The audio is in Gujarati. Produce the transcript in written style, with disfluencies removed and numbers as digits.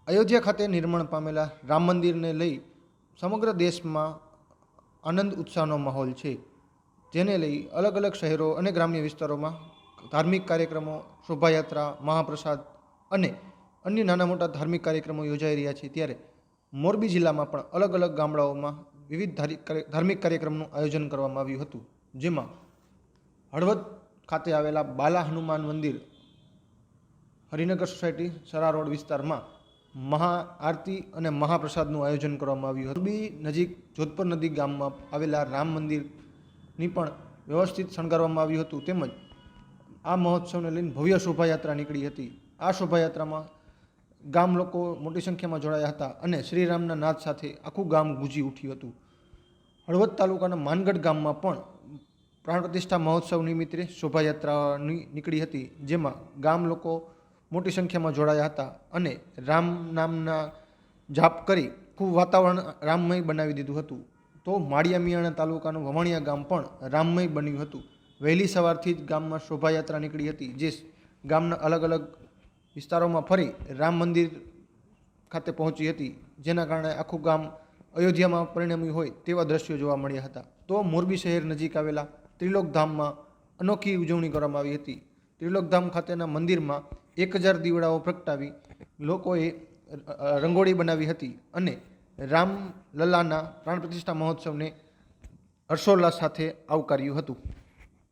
અયોધ્યા ખાતે નિર્માણ પામેલા રામ મંદિરને લઈ સમગ્ર દેશમાં આનંદ ઉત્સાહનો માહોલ છે, જેને લઈ અલગ અલગ શહેરો અને ગ્રામ્ય વિસ્તારોમાં ધાર્મિક કાર્યક્રમો, શોભાયાત્રા, મહાપ્રસાદ અને અન્ય નાના મોટા ધાર્મિક કાર્યક્રમો યોજાઈ રહ્યા છે. ત્યારે મોરબી જિલ્લામાં પણ અલગ અલગ ગામડાઓમાં વિવિધ ધાર્મિક કાર્યક્રમનું આયોજન કરવામાં આવ્યું હતું, જેમાં હળવદ ખાતે આવેલા બાલા હનુમાન મંદિર, હરિનગર સોસાયટી, સરા રોડ વિસ્તારમાં મહા આરતી અને મહાપ્રસાદનું આયોજન કરવામાં આવ્યું હતું. મોરબી નજીક જોધપર નદી ગામમાં આવેલા રામ મંદિરની પણ વ્યવસ્થિત શણગારવામાં આવ્યું હતું. તેમજ આ મહોત્સવને લઈને ભવ્ય શોભાયાત્રા નીકળી હતી. આ શોભાયાત્રામાં ગામ લોકો મોટી સંખ્યામાં જોડાયા હતા અને શ્રીરામના નાદ સાથે આખું ગામ ગુંજી ઉઠ્યું હતું. હળવદ તાલુકાના માનગઢ ગામમાં પણ પ્રાણ પ્રતિષ્ઠા મહોત્સવ નિમિત્તે શોભાયાત્રા નીકળી હતી, જેમાં ગામ લોકો મોટી સંખ્યામાં જોડાયા હતા અને રામ નામના જાપ કરી ખૂબ વાતાવરણ રામમય બનાવી દીધું હતું. તો માળિયા મિયાણા તાલુકાનું વવાણિયા ગામ પણ રામમય બન્યું હતું. વહેલી સવારથી જ ગામમાં શોભાયાત્રા નીકળી હતી, જે ગામના અલગ અલગ વિસ્તારોમાં ફરી રામ મંદિર ખાતે પહોંચી હતી, જેના કારણે આખું ગામ અયોધ્યામાં પરિણમ્યું હોય તેવા દ્રશ્યો જોવા મળ્યા હતા. તો મોરબી શહેર નજીક આવેલા ત્રિલોકધામમાં અનોખી ઉજવણી કરવામાં આવી હતી. ત્રિલોકધામ ખાતેના મંદિરમાં 1000 દીવડાઓ પ્રગટાવી લોકોએ રંગોળી બનાવી હતી અને રામલલ્લાના પ્રાણ પ્રતિષ્ઠા મહોત્સવને હર્ષોલ્લાસ સાથે આવકાર્યું હતું.